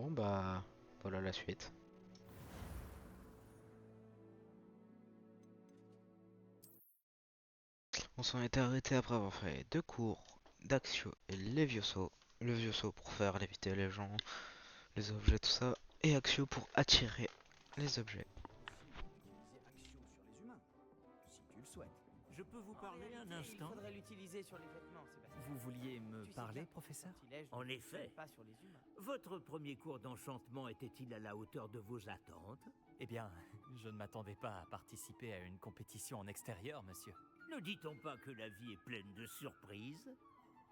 Bon bah voilà la suite. On s'en était arrêté après avoir fait deux cours d'Axio et Levioso. Levioso pour faire léviter les gens, les objets, tout ça. Et Axio pour attirer les objets. Utiliser Axio sur les humains, si tu le souhaites. Je peux vous parler un instant? Il faudrait l'utiliser sur les vêtements, Sébastien. Vous vouliez me Tu sais parler, bien que professeur? le sortilège En ne effet. fonctionne pas sur les humains. Votre premier cours d'enchantement était-il à la hauteur de vos attentes? Eh bien, je ne m'attendais pas à participer à une compétition en extérieur, monsieur. Ne dit-on pas que la vie est pleine de surprises?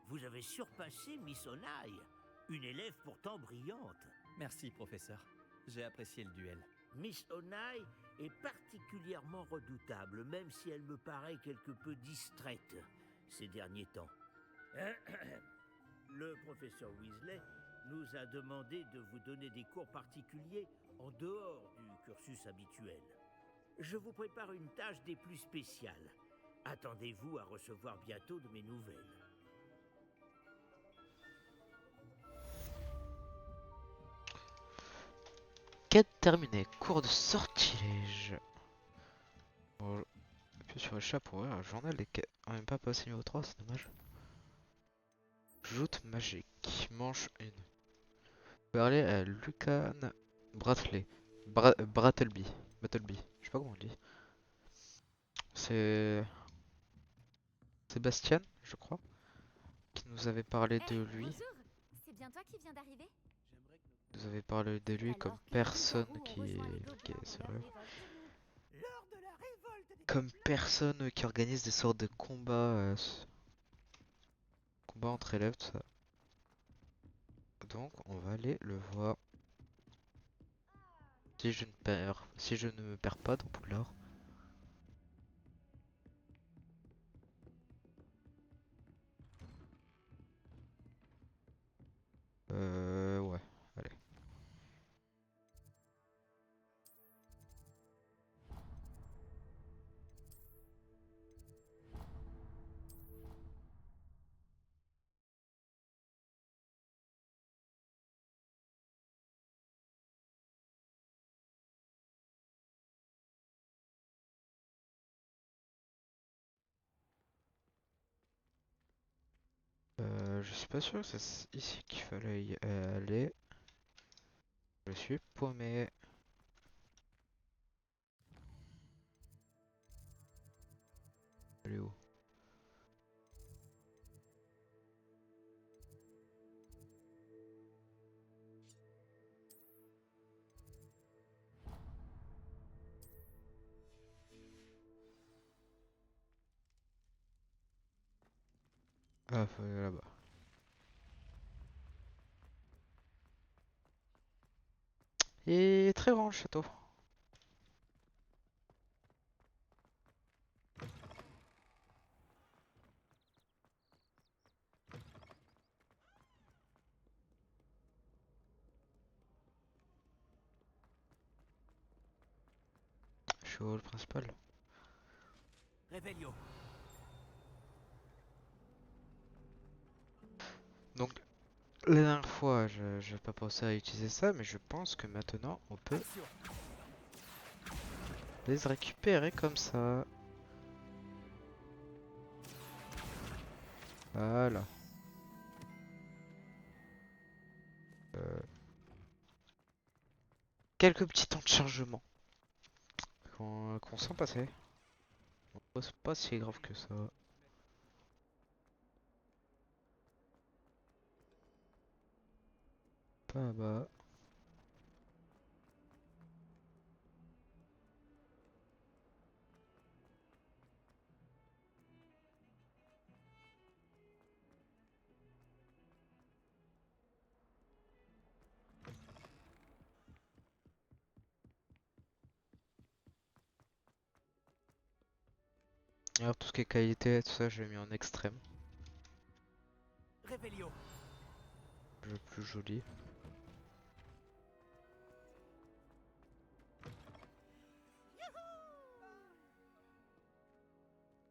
Vous avez surpassé Miss Onai, une élève pourtant brillante. Merci, professeur. J'ai apprécié le duel. Miss Onai est particulièrement redoutable, même si elle me paraît quelque peu distraite ces derniers temps. Le professeur Weasley nous a demandé de vous donner des cours particuliers en dehors du cursus habituel. Je vous prépare une tâche des plus spéciales. Attendez-vous à recevoir bientôt de mes nouvelles. Quête terminée. Cours de sortilège. Bon, appuie sur le chat pour ouvrir un journal des quêtes. On n'a même pas passé niveau 3, c'est dommage. Joute magique. Manche 1. Parler à Lucan Bratley. Brattleby. Battleby. Je sais pas comment on dit. C'est Sébastien, je crois, qui nous avait parlé de lui. Bonjour, c'est bien toi qui viens d'arriver? Nous avait parlé de lui comme personne qui est sérieux. Lors de la révolte des... Comme personne qui organise des sortes de combats, combats entre élèves, tout ça. Donc on va aller le voir. Si je ne me perds pas dans Poudlard. Ouais, allez. Je suis pas sûr que c'est ici qu'il fallait y aller. Je suis paumé. Elle est où? Ah, faut aller là-bas. Il est très grand le château. Je suis au hall principal. Réveillon. Donc la dernière fois, je n'ai pas pensé à utiliser ça, mais je pense que maintenant on peut Action. les récupérer comme ça. Voilà. Euh, Quelques petits temps de chargement qu'on sent passer. Bon, c'est pas si grave que ça. Pas bas. Alors tout ce qui est qualité, tout ça, je l'ai mis en extrême. Réveillon. Le plus joli.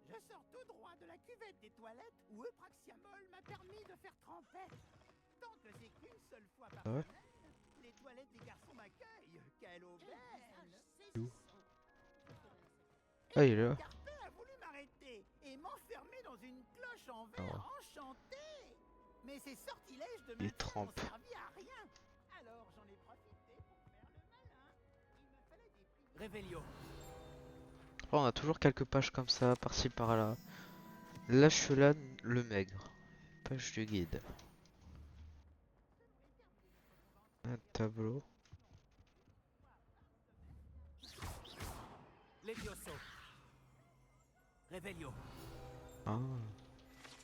Je sors tout droit de la cuvette des toilettes où Eupraxiamol m'a permis de faire trempette. Tant que c'est qu'une seule fois par Ah ouais. semaine, les des garçons m'accueillent. Quelle aubaine! Ah, il est là. Carpet a voulu m'arrêter et m'enfermer dans une cloche en Oh. verre enchantée. Mais ces sortilèges de Il maintien n'ont trempe. servi à rien. Alors j'en ai profité pour faire le malin. Il me fallait des prières. Révélio. Après, on a toujours quelques pages comme ça, par-ci par-là. Lâche-la le maigre. Page du guide. Un tableau. Levioso. Révélio. Ah.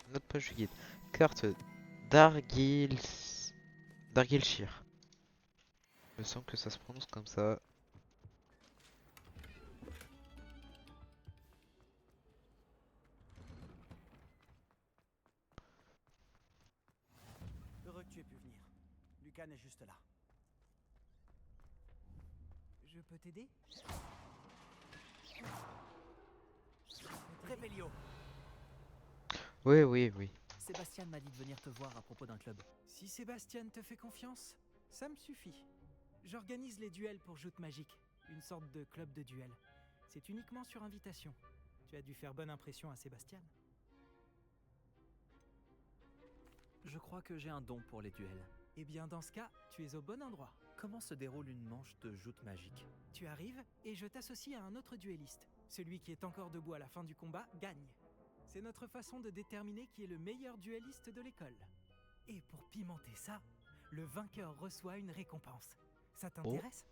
Une autre page du guide. Carte d'Argil... d'Argilshire. Il me semble que ça se prononce comme ça. Heureux que tu aies pu venir. Lucan est juste là. Je peux t'aider? Révélio. Oui, oui, oui. Sébastien m'a dit de venir te voir à propos d'un club. Si Sébastien te fait confiance, ça me suffit. J'organise les duels pour joutes magiques, une sorte de club de duel. C'est uniquement sur invitation. Tu as dû faire bonne impression à Sébastien. Je crois que j'ai un don pour les duels. Eh bien dans ce cas, tu es au bon endroit. Comment se déroule une manche de joute magique? Tu arrives et je t'associe à un autre duelliste. Celui qui est encore debout à la fin du combat gagne. C'est notre façon de déterminer qui est le meilleur duelliste de l'école. Et pour pimenter ça, le vainqueur reçoit une récompense. Ça t'intéresse?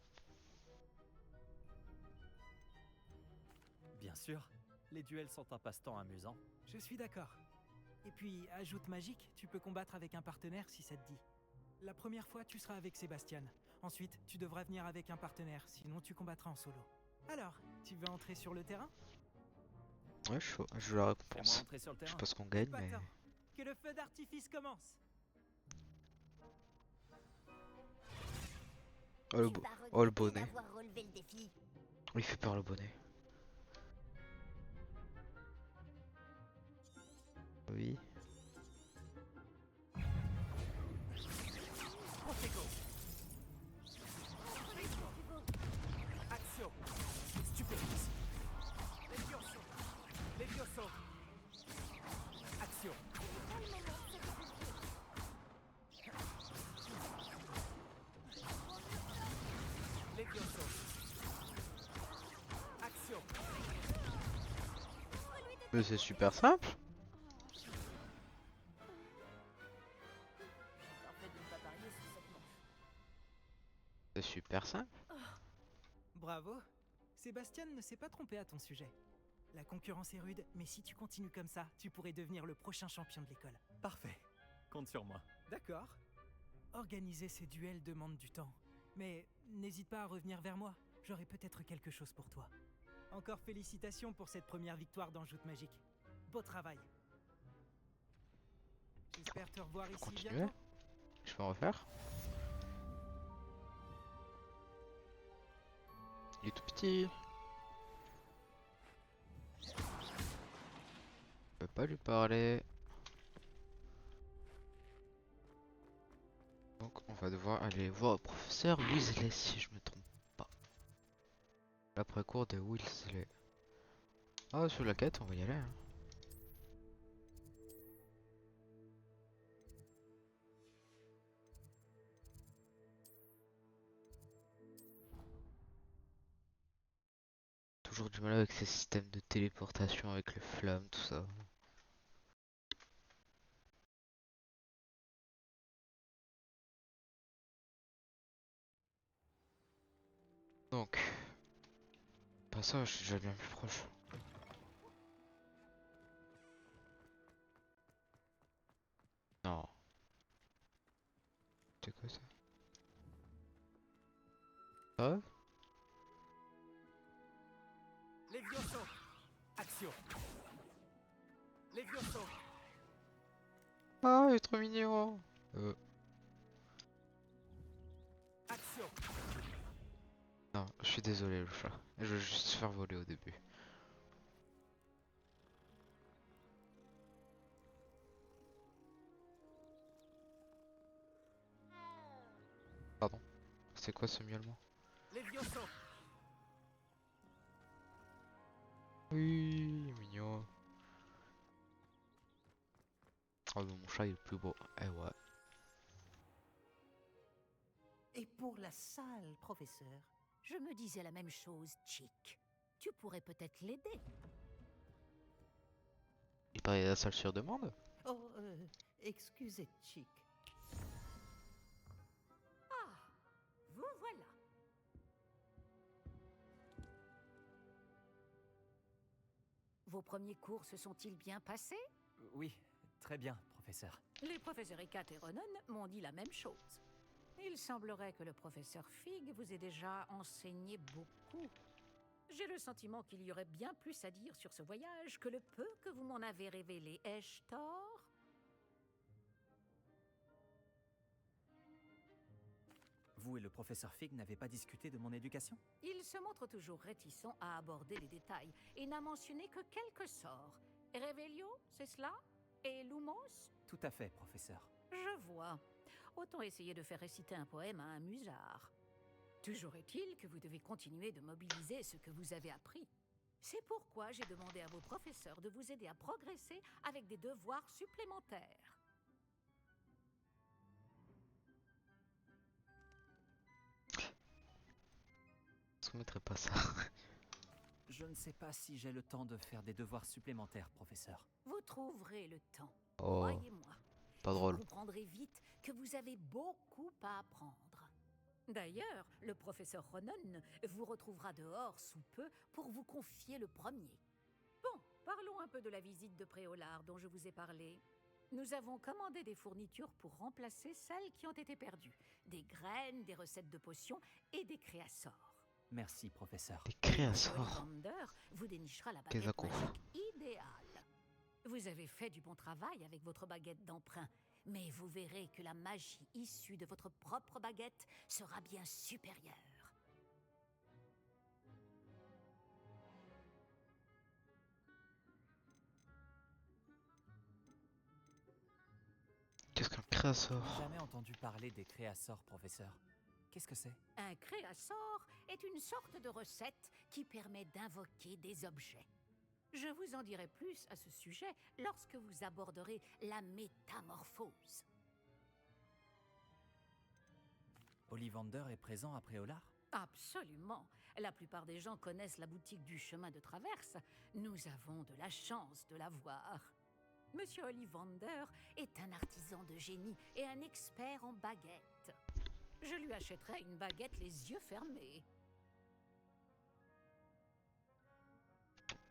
Bien sûr. Les duels sont un passe-temps amusant. Je suis d'accord. Et puis, ajoute magique, tu peux combattre avec un partenaire si ça te dit. La première fois, tu seras avec Sébastien. Ensuite, tu devras venir avec un partenaire, sinon tu combattras en solo. Alors, tu veux entrer sur le terrain? Ouais, je veux la Fais-moi récompense. entrer sur le Je sais terrain. pas ce qu'on gagne, Pas mais... tant. Que le feu d'artifice commence! Oh le, Tu vas oh, le regretter bonnet. d'avoir relevé le défi. Oh, il fait peur le bonnet. Oui. Protego. Axio. Stupéfice. Levioso. Levioso. Axio. Levioso. Axio. Mais c'est super simple. Parfait de ne pas parier sur cette manche. C'est super simple. Bravo! Sébastien ne s'est pas trompé à ton sujet. La concurrence est rude, mais si tu continues comme ça, tu pourrais devenir le prochain champion de l'école. Parfait. Compte sur moi. D'accord. Organiser ces duels demande du temps. Mais n'hésite pas à revenir vers moi, j'aurai peut-être quelque chose pour toi. Encore félicitations pour cette première victoire dans Joute Magique. Beau travail. J'espère te revoir ici Continuez. bientôt. Je peux en refaire. Il est tout petit. Je peux pas lui parler. Donc on va devoir aller voir le professeur Weasley si je me trompe pas. L'après-cours de Weasley. Ah, sur la quête, on va y aller. Hein. Toujours du mal avec ces systèmes de téléportation avec les flammes, tout ça. Donc, passage, je suis déjà bien plus proche. Non. C'est quoi ça? Ah? Levioso. Axio. Levioso. Ah, il est trop mignon. Axio. Non, je suis désolé le chat. Je veux juste se faire voler au début. C'est quoi ce miaulement? Levioso! Oui, mignon. Oh, mon chat il est le plus beau. Eh ouais. Et pour la salle, professeur? Je me disais la même chose, Chick. Tu pourrais peut-être l'aider. Il paraît la salle sur demande? Oh, excusez, Chick. Vous voilà. Vos premiers cours se sont-ils bien passés? Oui, très bien, professeur. Les professeurs Ekat et Ronan m'ont dit la même chose. Il semblerait que le professeur Fig vous ait déjà enseigné beaucoup. J'ai le sentiment qu'il y aurait bien plus à dire sur ce voyage que le peu que vous m'en avez révélé. Ai-je tort? Vous et le professeur Fig n'avez pas discuté de mon éducation? Il se montre toujours réticent à aborder les détails et n'a mentionné que quelques sorts. Revelio, c'est cela? Et Lumos? Tout à fait, professeur. Je vois. Autant essayer de faire réciter un poème à un musard. Toujours est-il que vous devez continuer de mobiliser ce que vous avez appris. C'est pourquoi j'ai demandé à vos professeurs de vous aider à progresser avec des devoirs supplémentaires. Soumettrai pas ça. Je ne sais pas si j'ai le temps de faire des devoirs supplémentaires, professeur. Vous trouverez le temps, Oh, croyez-moi. pas drôle. Vous comprendrez vite que vous avez beaucoup à apprendre. D'ailleurs, le professeur Ronan vous retrouvera dehors sous peu pour vous confier le premier. Bon, parlons un peu de la visite de Préolard dont je vous ai parlé. Nous avons commandé des fournitures pour remplacer celles qui ont été perdues. Des graines, des recettes de potions et des créassors. Merci, professeur. Des créasseurs. Ollivander vous dénichera la Des baguette accros. magique idéale. Vous avez fait du bon travail avec votre baguette d'emprunt, mais vous verrez que la magie issue de votre propre baguette sera bien supérieure. Qu'est-ce qu'un Je n'ai créasseur? jamais entendu parler des créasseurs, professeur. Qu'est-ce que c'est? Un créassor est une sorte de recette qui permet d'invoquer des objets. Je vous en dirai plus à ce sujet lorsque vous aborderez la métamorphose. Ollivander est présent à Préolard? Absolument. La plupart des gens connaissent la boutique du chemin de traverse. Nous avons de la chance de la voir. Monsieur Ollivander est un artisan de génie et un expert en baguettes. Je lui achèterai une baguette les yeux fermés.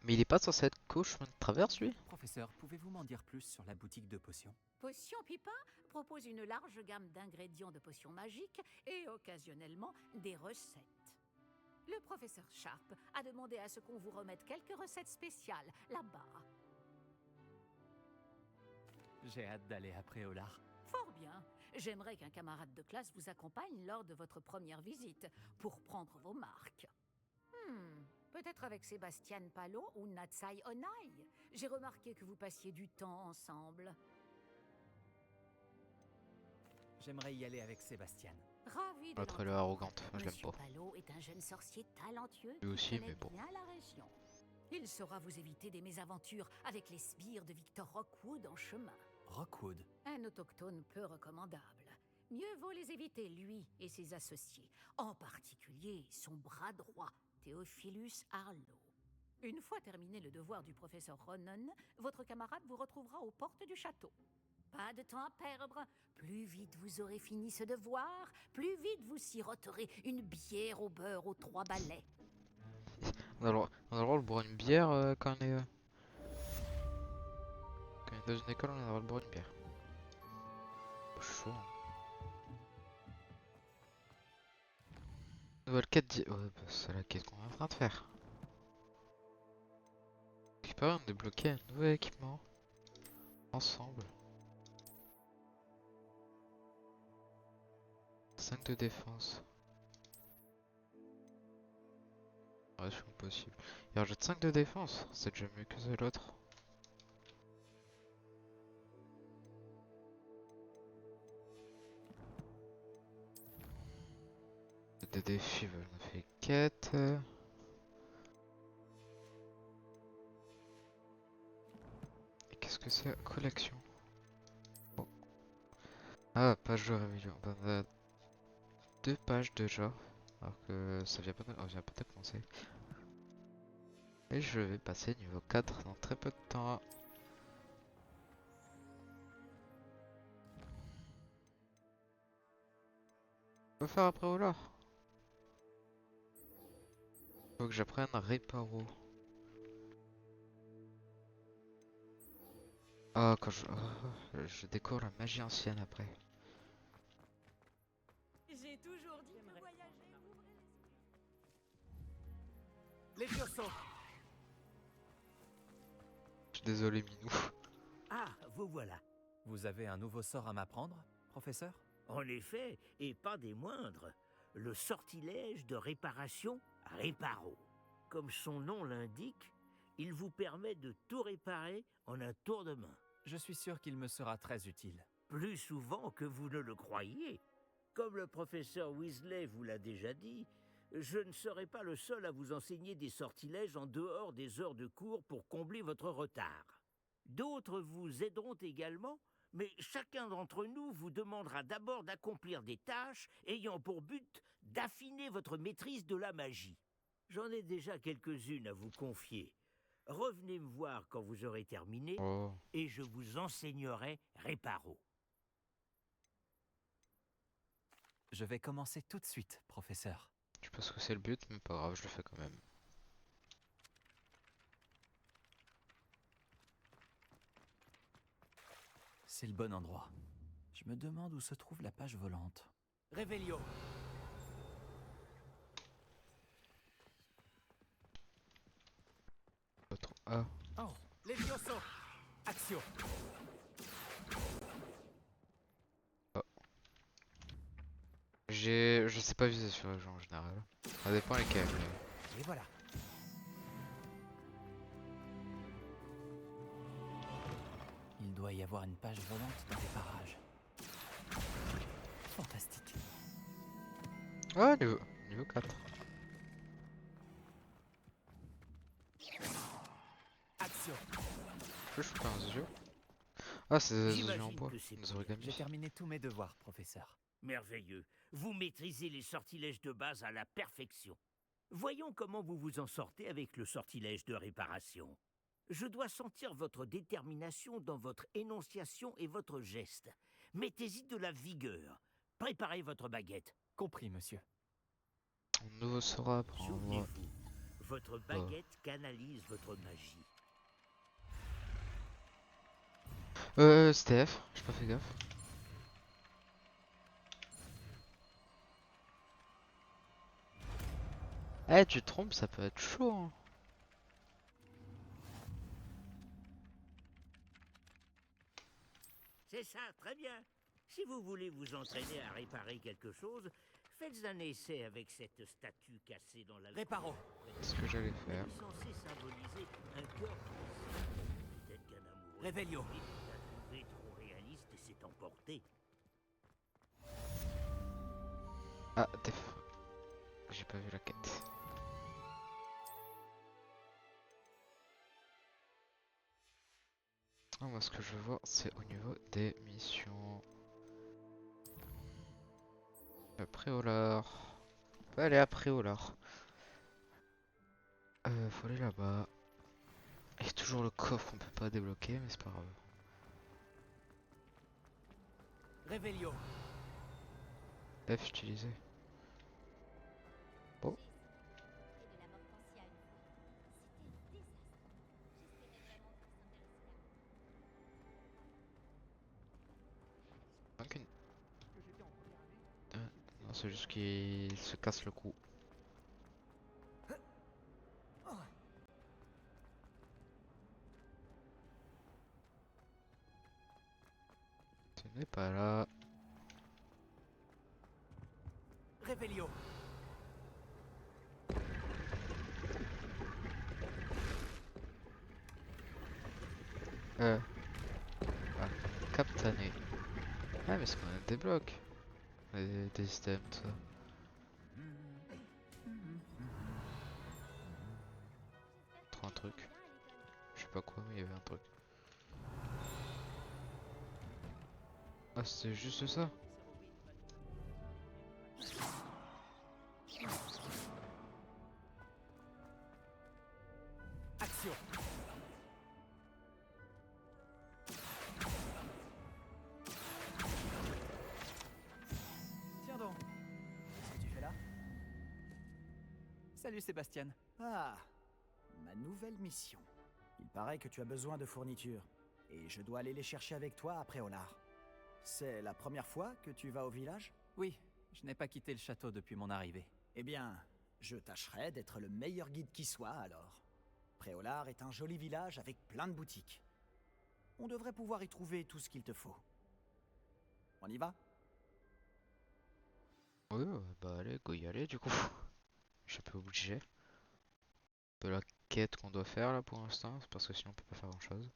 Mais il est pas censé être qu'au chemin de traverse, lui? Professeur, pouvez-vous m'en dire plus sur la boutique de potions? Potion Pipin propose une large gamme d'ingrédients de potions magiques et occasionnellement des recettes. Le professeur Sharp a demandé à ce qu'on vous remette quelques recettes spéciales là-bas. J'ai hâte d'aller à Préolard. Fort bien. J'aimerais qu'un camarade de classe vous accompagne lors de votre première visite pour prendre vos marques. Peut-être avec Sébastien Palo ou Natsai Onai. J'ai remarqué que vous passiez du temps ensemble. J'aimerais y aller avec Sébastien. Ravi de L'autre, elle est l'entendre. arrogante. Moi, je l'aime Monsieur pas. Palo est un jeune sorcier talentueux Lui aussi, qui connaît mais bon. bien la région. Il saura vous éviter des mésaventures avec les sbires de Victor Rockwood en chemin. Rockwood. Un autochtone peu recommandable. Mieux vaut les éviter, lui et ses associés. En particulier son bras droit, Theophilus Harlow. Une fois terminé le devoir du professeur Ronan, votre camarade vous retrouvera aux portes du château. Pas de temps à perdre. Plus vite vous aurez fini ce devoir, plus vite vous siroterez une bière au beurre aux 3 balais. On a le droit de boire une bière quand on est... Quand on est dans une école, on a le droit de boire une bière. Chaud. Hein. Nouvelle quête ouais, bah, c'est la quête qu'on est en train de faire. Récupérer, on débloqué un nouvel équipement. Ensemble. 5 de défense. Ouais, c'est impossible. Il rajoute 5 de défense, c'est déjà mieux que l'autre. des défis, bah, on a fait quête. Et qu'est-ce que c'est? Collection. Bon. Ah, page de réveillon. Bah, on a 2 pages déjà. Alors que ça vient pas de commencer. Et je vais passer niveau 4 dans très peu de temps. On va faire après au lore. Faut que j'apprenne Réparo. Ah, je découvre la magie ancienne après. J'ai toujours dit que voyager ouvrait Les Levioso. Je suis désolé, Minou. Ah, vous voilà. Vous avez un nouveau sort à m'apprendre, professeur? En effet, et pas des moindres, le sortilège de réparation Réparo. Comme son nom l'indique, il vous permet de tout réparer en un tour de main. Je suis sûr qu'il me sera très utile. Plus souvent que vous ne le croyez. Comme le professeur Weasley vous l'a déjà dit, je ne serai pas le seul à vous enseigner des sortilèges en dehors des heures de cours pour combler votre retard. D'autres vous aideront également, mais chacun d'entre nous vous demandera d'abord d'accomplir des tâches ayant pour but d'affiner votre maîtrise de la magie. J'en ai déjà quelques-unes à vous confier. Revenez me voir quand vous aurez terminé Oh. et je vous enseignerai Réparo. Je vais commencer tout de suite, professeur. Je pense que c'est le but, mais pas grave, je le fais quand même. C'est le bon endroit. Je me demande où se trouve la page volante. Réveillon. Ah, Oh, Levioso. Action. je sais pas viser sur les gens en général. Ça dépend lesquels. Et voilà. Il doit y avoir une page volante dans les parages. Fantastique. Ah, niveau 4. Action. Je suis pas un yeux. Ah, c'est des yeux en J'imagine bois, que c'est des pour- origamis. J'ai terminé tous mes devoirs, professeur. Merveilleux. Vous maîtrisez les sortilèges de base à la perfection. Voyons comment vous vous en sortez avec le sortilège de réparation. Je dois sentir votre détermination dans votre énonciation et votre geste. Mettez-y de la vigueur. Préparez votre baguette. Compris, monsieur. Un nouveau sort à apprendre. Souvenez-vous, votre baguette canalise votre magie. C'était F, j'ai pas fait gaffe. Eh, tu te trompes, ça peut être chaud, hein. C'est ça, très bien. Si vous voulez vous entraîner à réparer quelque chose, faites un essai avec cette statue cassée dans la... Réparo. C'est ce que j'allais faire. Elle est censée symboliser un cœur brisé. Peut-être qu'un amoureux Réveillon. l'a trouvé trop réaliste et s'est emporté. Ah, j'ai pas vu la quête. Ah, moi, ce que je veux voir, c'est au niveau des missions. Préolard. On va aller à Préolard. Faut aller là-bas. Il y a toujours le coffre qu'on peut pas débloquer, mais c'est pas grave. Réveillon. F utilisé. Oh. Ok. Non, c'est juste qu'il se casse le cou. Ce n'est pas là. Réveillon. Ah, Captané. Ah, mais c'est qu'on a des blocs. Des systèmes, tout ça. truc. Je sais pas quoi, mais il y avait un truc. Ah, c'était juste ça? Action. Tiens donc. Qu'est-ce que tu fais là? Salut Sébastien. Ah, ma nouvelle mission. Il paraît que tu as besoin de fournitures. Et je dois aller les chercher avec toi après Olar. C'est la première fois que tu vas au village? Oui, je n'ai pas quitté le château depuis mon arrivée. Eh bien, je tâcherai d'être le meilleur guide qui soit alors. Préolard est un joli village avec plein de boutiques. On devrait pouvoir y trouver tout ce qu'il te faut. On y va? Oui, bah allez, go y aller du coup. Je suis un peu obligé. De la quête qu'on doit faire là pour l'instant, c'est parce que sinon on peut pas faire grand chose.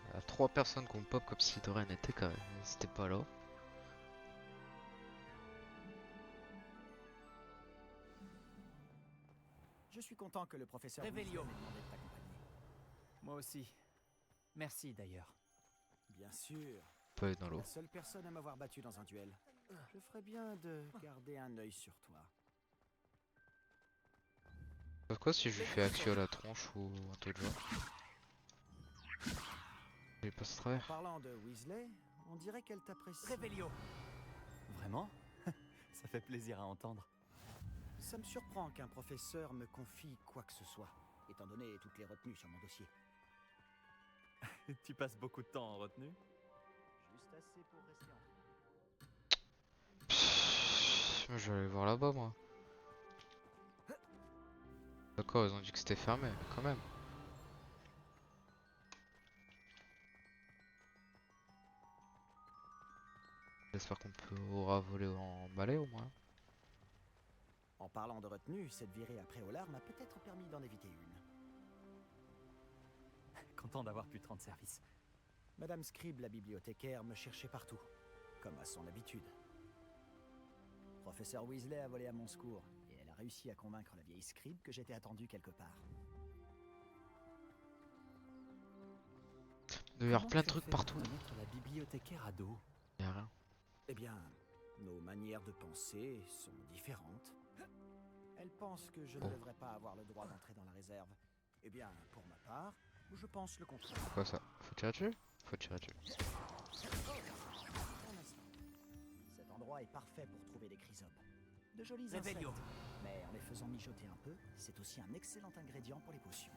Il y a 3 personnes qu'on pop comme si de rien n'était quand même. C'était pas là. Je suis content que le professeur Revelio. Weasley m'ait demandé de t'accompagner. Moi aussi. Merci d'ailleurs. Bien sûr. Pas être dans l'eau. La seule personne à m'avoir battu dans un duel. Je ferais bien de garder un œil sur toi. Quoi si je lui fais action à la tronche ou un truc de genre? Il passe à En travers. parlant de Weasley, on dirait qu'elle t'apprécie. Revelio. Vraiment? Ça fait plaisir à entendre. Ça me surprend qu'un professeur me confie quoi que ce soit, étant donné toutes les retenues sur mon dossier. Tu passes beaucoup de temps en retenue? Juste assez pour rester en... Pfff, je vais aller voir là-bas moi. D'accord, ils ont dit que c'était fermé, mais quand même. J'espère qu'on pourra voler en balai au moins. En parlant de retenue, cette virée après Olar m'a peut-être permis d'en éviter une. Content d'avoir pu te rendre service. Madame Scribe, la bibliothécaire, me cherchait partout, comme à son habitude. Professeur Weasley a volé à mon secours, et elle a réussi à convaincre la vieille Scribe que j'étais attendu quelque part. Il doit y avoir Comment plein de tu as trucs fait partout. pour mettre la bibliothécaire à dos. Y'a rien. Eh bien, nos manières de penser sont différentes. Elle pense que je ne Oh. devrais pas avoir le droit d'entrer dans la réserve. Eh bien, pour ma part, je pense le contraire. Quoi ça? Faut tirer dessus? Faut tirer dessus. Un instant. Cet endroit est parfait pour trouver des chrysopes. De jolis insectes. Revelio. Mais en les faisant mijoter un peu, c'est aussi un excellent ingrédient pour les potions.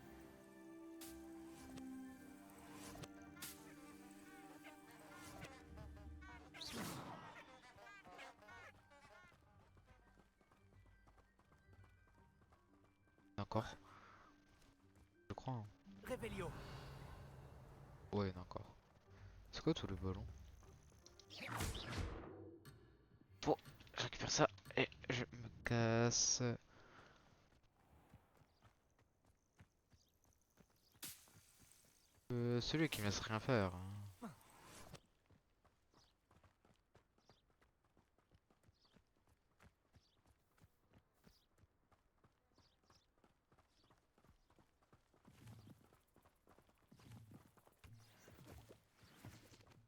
Encore? Je crois. Hein. Revelio. Ouais, il y en a encore. C'est quoi tout le ballon? Bon, je récupère ça et je me casse. Celui qui me laisse rien faire. Hein.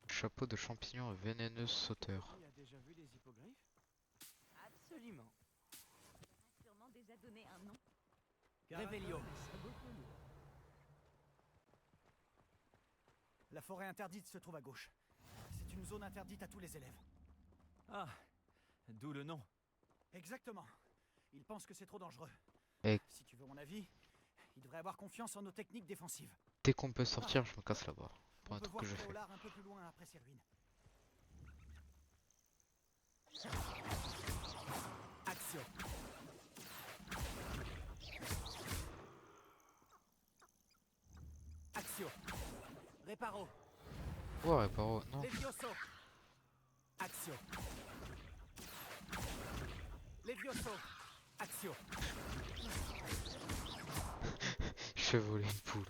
Chapeau de champignon vénéneux sauteur. Tu as déjà vu des hippogriffes? Absolument. Sûrement déjà donné un nom. Revelio. La forêt interdite se trouve à gauche. C'est une zone interdite à tous les élèves. Ah, d'où le nom. Exactement. Ils pensent que c'est trop dangereux. Et- Si tu veux mon avis, ils devraient avoir confiance en nos techniques défensives. Dès qu'on peut sortir, je me casse là-bas. Pour On un peut truc voir que je fais. Préolard un peu plus loin après ces ruines. Action. Action. Reparo. Ouais, Paro, non. Levioso. Action. Levioso. Action. Je fais voler une poule.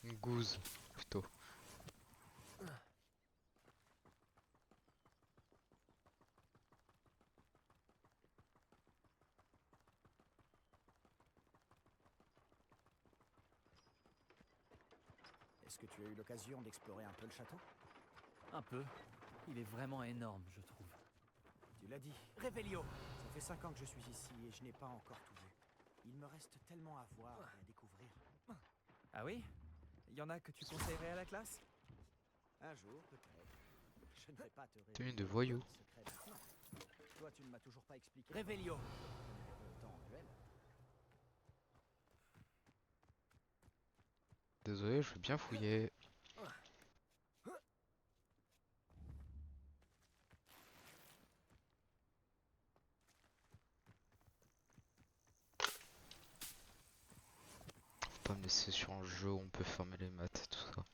Une gouze, plutôt. Est-ce que tu as eu l'occasion d'explorer un peu le château? Un peu. Il est vraiment énorme, je trouve. Tu l'as dit. Révélio! Ça fait 5 ans que je suis ici et je n'ai pas encore tout vu. Il me reste tellement à voir et à découvrir. Ah oui? Il y en a que tu conseillerais à la classe? Un jour, peut-être. Je ne vais pas te révéler. Tenue de voyou. le secret maintenant. Toi, tu ne m'as toujours pas expliqué. Révélio. Autant en duel. Désolé, je vais bien fouiller. Faut pas me laisser sur un jeu où on peut fermer les maths et tout ça.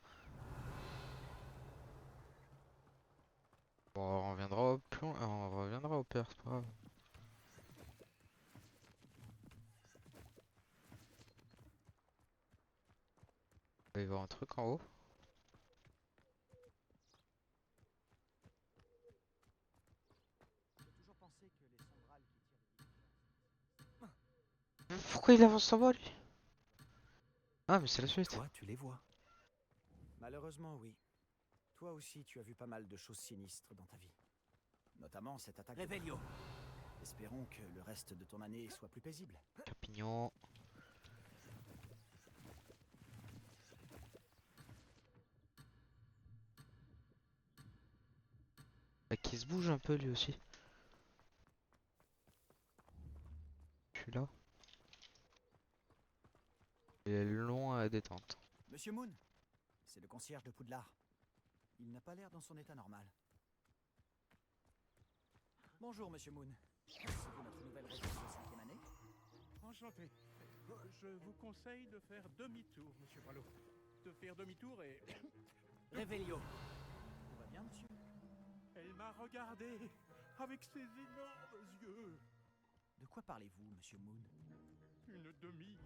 Bon, on reviendra au plan, on reviendra au père, c'est pas grave. Il va y avoir un truc en haut. J'ai toujours pensé que les Sombrals qui tirent Pourquoi il avance en bas lui? Ah mais c'est la suite. Toi, tu les vois. Malheureusement, oui. Toi aussi, tu as vu pas mal de choses sinistres dans ta vie. Notamment cette attaque. Révélio. Espérons que le reste de ton année soit plus paisible. Champignon. Qui se bouge un peu lui aussi. Je suis là. Il est long à la détente. Monsieur Moon, c'est le concierge de Poudlard. Il n'a pas l'air dans son état normal. Bonjour, Monsieur Moon. C'est vous notre nouvelle recrue de 5e année? Enchanté. Je vous conseille de faire demi-tour, monsieur Boileau. De faire demi-tour et... Révélio. Tout va bien, monsieur? Elle m'a regardé avec ses énormes yeux. De quoi parlez-vous, Monsieur Moon? Une demi.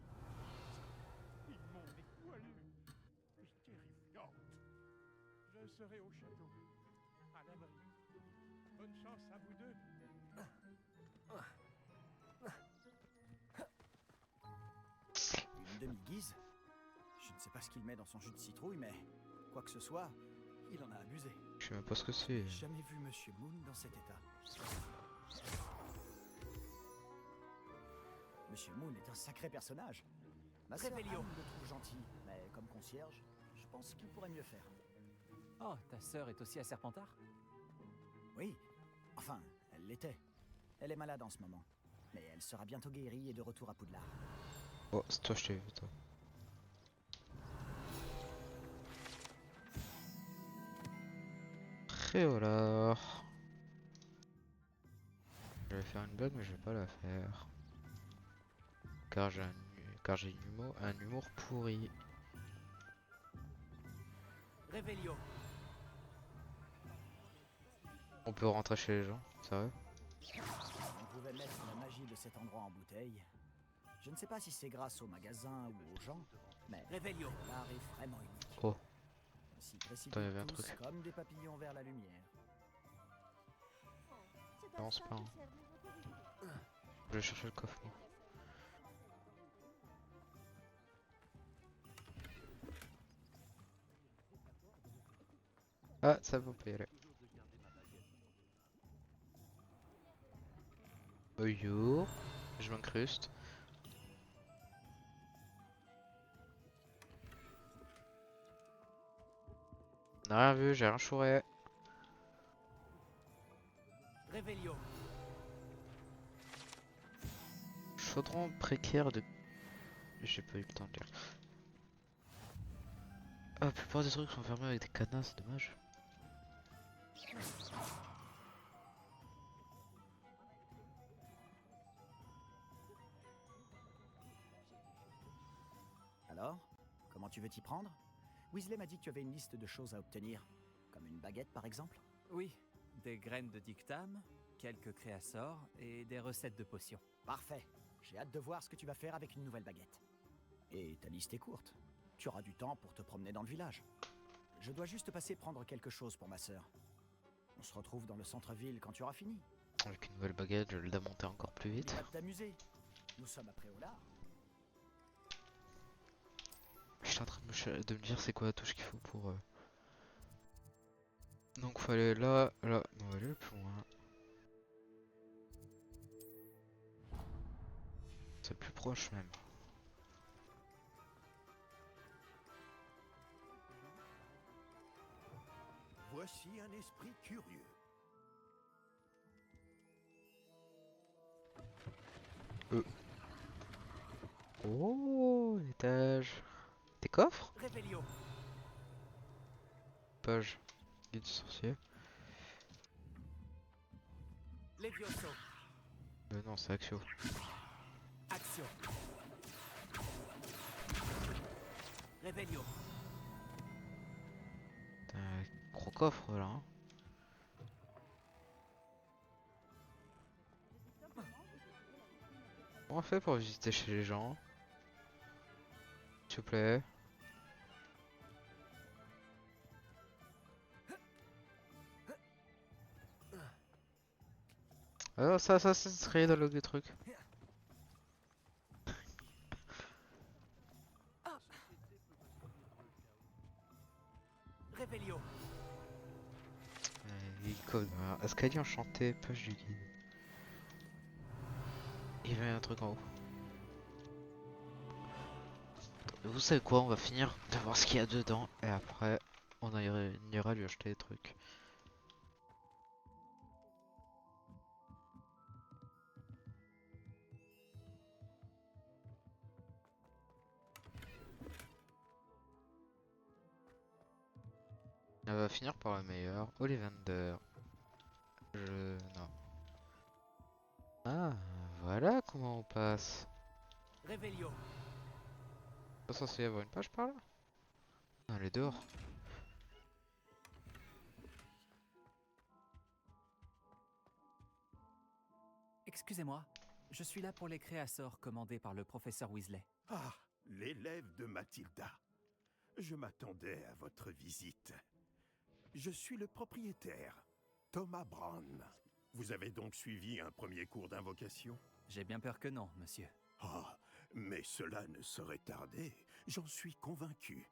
Immonde et poilue. Et terrifiante. Je serai au château. À l'abri. Bonne chance à vous deux. Une demi-guise? Je ne sais pas ce qu'il met dans son jus de citrouille, mais quoi que ce soit, il en a abusé. Je sais même pas ce que c'est. J'ai jamais vu Monsieur Moon dans cet état. Monsieur Moon est un sacré personnage. Ma sœur Révélio. Anne le trouve gentil, mais comme concierge, je pense qu'il pourrait mieux faire. Oh, ta sœur est aussi à Serpentard? Oui, enfin, elle l'était. Elle est malade en ce moment, mais elle sera bientôt guérie et de retour à Poudlard. Oh, c'est toi, je t'ai vu, toi. Préolard. Je vais faire une blague, mais je vais pas la faire. Car j'ai un humour pourri. Révélio. On On peut rentrer chez les gens, sérieux? On pouvait mettre la magie de cet endroit en bouteille. Je ne sais pas si c'est grâce au magasin ou aux gens, mais Révélio. l'art est vraiment unique. Oh. On s'y Attends, il y avait un précipite tous truc. comme des papillons vers la lumière. Non, c'est pas un. Je vais chercher le coffre, moi. Ah, ça va pas y aller. Bonjour. Je m'incruste. On a rien vu, j'ai rien chouré. Révélio. Chaudron précaire de... J'ai pas eu le temps de lire. Ah, la plupart des trucs sont fermés avec des cadenas, c'est dommage. Alors, comment tu veux t'y prendre? Weasley m'a dit que tu avais une liste de choses à obtenir, comme une baguette par exemple. Oui, des graines de dictame, quelques créassors et des recettes de potions. Parfait. J'ai hâte de voir ce que tu vas faire avec une nouvelle baguette. Et ta liste est courte. Tu auras du temps pour te promener dans le village. Je dois juste passer prendre quelque chose pour ma sœur. On se retrouve dans le centre-ville quand tu auras fini. Avec une nouvelle baguette, je vais la monter encore plus vite. Tu vas t'amuser. Nous sommes à Préolard. Je suis en train de me de me dire c'est quoi la touche qu'il faut pour... Donc faut aller là, là, on va aller le plus loin. C'est le plus proche même. Voici un esprit curieux. Oh, un étage. Des coffres? Réveillon. Page. Guide du sorcier. Levioso. Non, c'est Axio. Action. Réveillon. T'as un gros coffre là. Hein. Comment on fait pour visiter chez les gens? S'il vous plaît. Alors ça serait dans le des trucs. Réveillon. Icône. Escalier enchanté, page du guide. Il y avait un truc en haut. Vous savez quoi, on va finir de voir ce qu'il y a dedans et après on ira lui acheter des trucs. On va finir par le meilleur, Ollivander. Non. Ah, voilà comment on passe. Réveillon. Pas censé y avoir une page par là? Non, elle est dehors. Excusez-moi, je suis là pour les créassors commandés par le professeur Weasley. Ah, l'élève de Mathilda. Je m'attendais à votre visite. Je suis le propriétaire, Thomas Brown. Vous avez donc suivi un premier cours d'invocation? J'ai bien peur que non, monsieur. Ah, mais cela ne saurait tarder, j'en suis convaincu.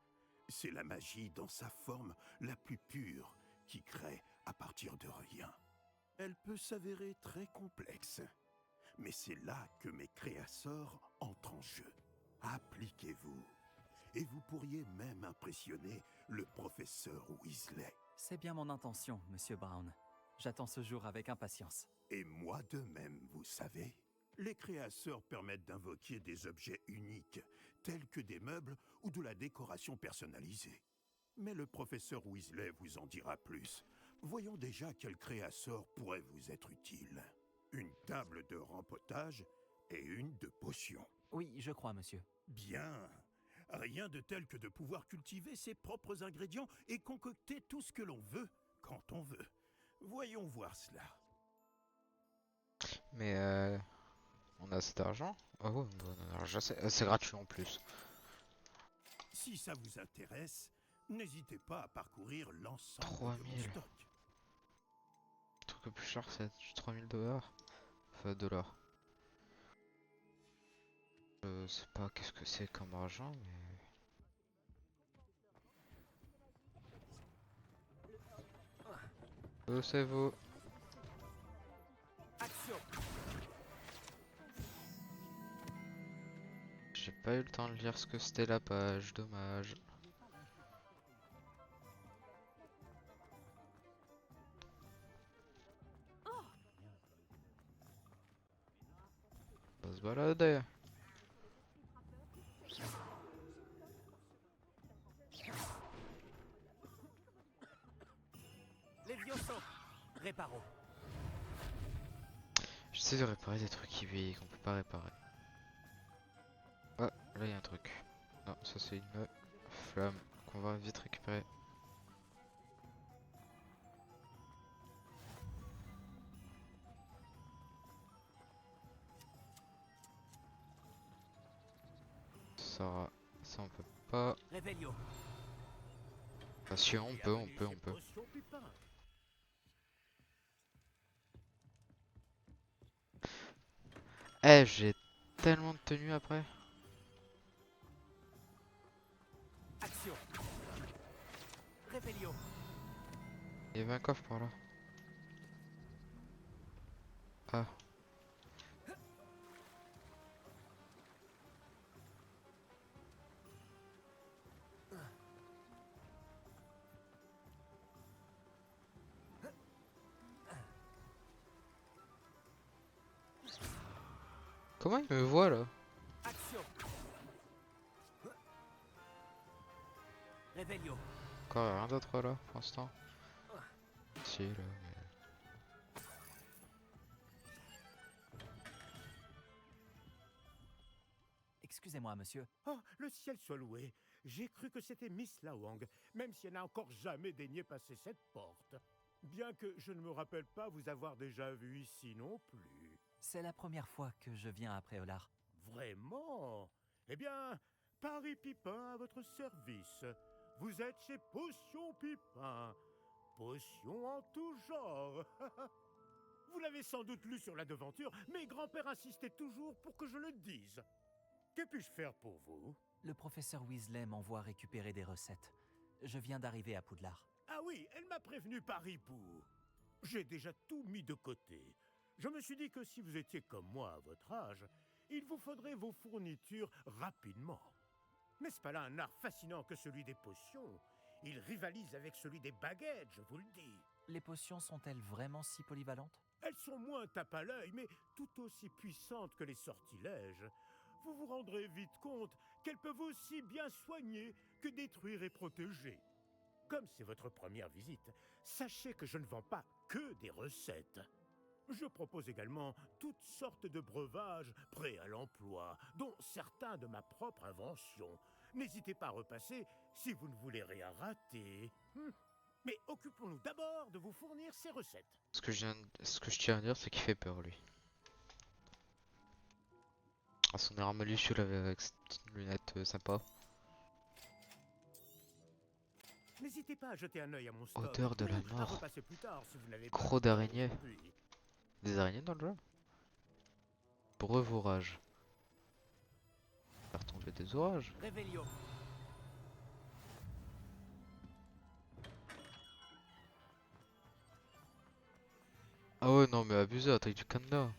C'est la magie dans sa forme la plus pure qui crée à partir de rien. Elle peut s'avérer très complexe, mais c'est là que mes créasseurs entrent en jeu. Appliquez-vous, et vous pourriez même impressionner le professeur Weasley. C'est bien mon intention, monsieur Brown. J'attends ce jour avec impatience. Et moi de même, vous savez. Les créasseurs permettent d'invoquer des objets uniques, tels que des meubles ou de la décoration personnalisée. Mais le professeur Weasley vous en dira plus. Voyons déjà quel créasseur pourrait vous être utile. Une table de rempotage et une de potions. Oui, je crois, monsieur. Bien. Rien de tel que de pouvoir cultiver ses propres ingrédients et concocter tout ce que l'on veut, quand on veut. Voyons voir cela. Mais on a assez d'argent? Ah ouais, c'est gratuit en plus. Si ça vous intéresse, n'hésitez pas à parcourir l'ensemble de 3000. mon stock. Le truc le plus cher c'est 3000 dollars. Enfin dollars. Je sais pas qu'est-ce que c'est comme argent mais... c'est vous. Action. J'ai pas eu le temps de lire ce que c'était la page, dommage. On va se balader. Levioso. Réparo. J'essaie de réparer des trucs qu'on peut pas réparer. Ah, là il y a un truc. Non, ça c'est une flamme qu'on va vite récupérer. Ça on peut pas. Réveillon. Ah si on peut. Eh, j'ai tellement de tenues après. Action. Axio. Revelio. Il y avait un coffre par là. Ah. Comment il me voit là? Axio. Revelio. Encore rien d'autre là pour l'instant. Si là, mais... Excusez-moi, monsieur. Oh, le ciel soit loué. J'ai cru que c'était Miss Lawang, même si elle n'a encore jamais daigné passer cette porte. Bien que je ne me rappelle pas vous avoir déjà vu ici non plus. C'est la première fois que je viens à Préolard. Vraiment? Eh bien, Paris Pipin à votre service. Vous êtes chez Potion Pipin. Potion en tout genre. Vous l'avez sans doute lu sur la devanture, mais grand-père insistait toujours pour que je le dise. Que puis-je faire pour vous? Le professeur Weasley m'envoie récupérer des recettes. Je viens d'arriver à Poudlard. Ah oui, elle m'a prévenu par hibou. J'ai déjà tout mis de côté. Je me suis dit que si vous étiez comme moi à votre âge, il vous faudrait vos fournitures rapidement. N'est-ce pas là un art fascinant que celui des potions? Il rivalise avec celui des baguettes, je vous le dis. Les potions sont-elles vraiment si polyvalentes? Elles sont moins tape à l'œil, mais tout aussi puissantes que les sortilèges. Vous vous rendrez vite compte qu'elles peuvent aussi bien soigner que détruire et protéger. Comme c'est votre première visite, sachez que je ne vends pas que des recettes. Je propose également toutes sortes de breuvages prêts à l'emploi, dont certains de ma propre invention. N'hésitez pas à repasser si vous ne voulez rien rater. Mais occupons-nous d'abord de vous fournir ces recettes. Ce que je tiens à dire, c'est qu'il fait peur lui. Ah, son air malicieux là avec cette petite lunette sympa. N'hésitez pas à jeter un œil à mon stock. Odeur de la ou à mort. repasser plus tard si vous n'avez pas Croc le temps d'araignée. aujourd'hui. Des araignées dans le jeu? Breuvage. Faire tomber des orages. Revelio. Ah ouais non mais abusé la taille du cadenas.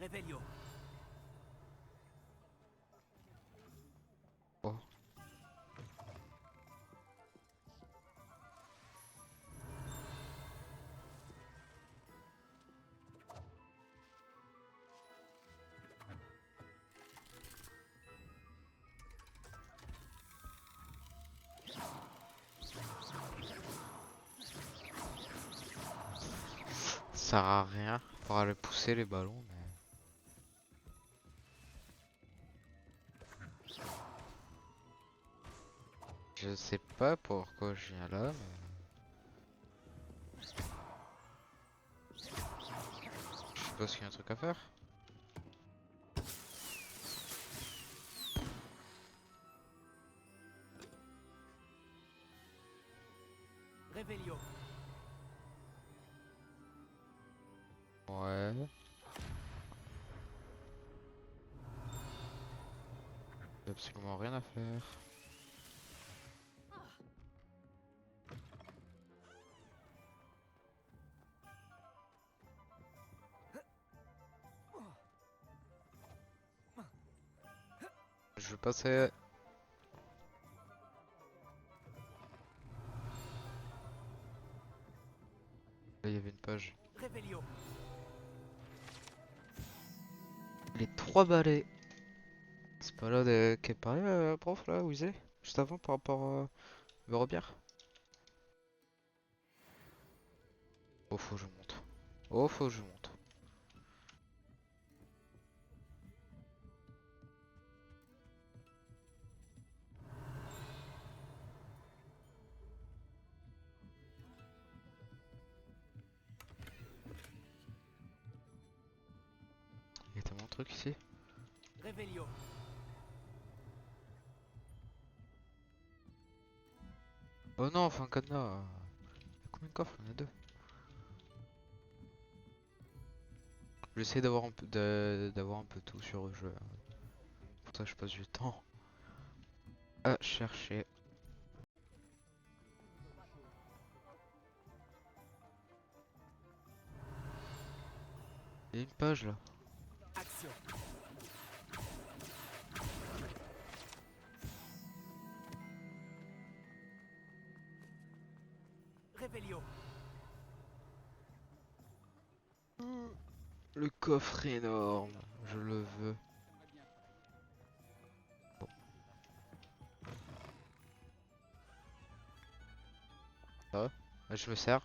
Revelio. Oh. Ça sert à rien pour aller pousser les ballons mais... Je sais pas pourquoi je viens là mais... Je suppose qu'il y a un truc à faire. Revelio. Ouais. J'ai absolument rien à faire. Je veux passer. Là il y avait une page. Revelio. Les 3 balais. C'est pas là de... qu'elle parlait prof là, où il est juste avant par rapport à Eurobière. Oh faut que je monte. Oh faut que je monte. truc ici? Revelio. Oh non, enfin cadenas. Combien de coffres? Il y en a deux. J'essaie d'avoir un peu d'avoir un peu tout sur le jeu. Pour ça je passe du temps à chercher. Il y a une page là. Action. Revelio. Le coffre énorme, je le veux. Bon. Ça va? Ah, je me sers.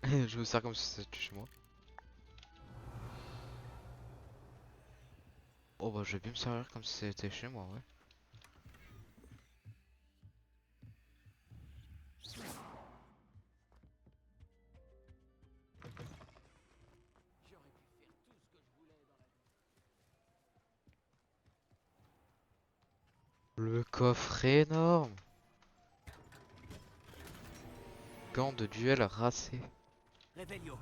Je me sers comme si c'était chez moi. Oh bah je vais bien me servir comme si c'était chez moi, ouais. Le coffre énorme. Gants de duel racé. Revelio.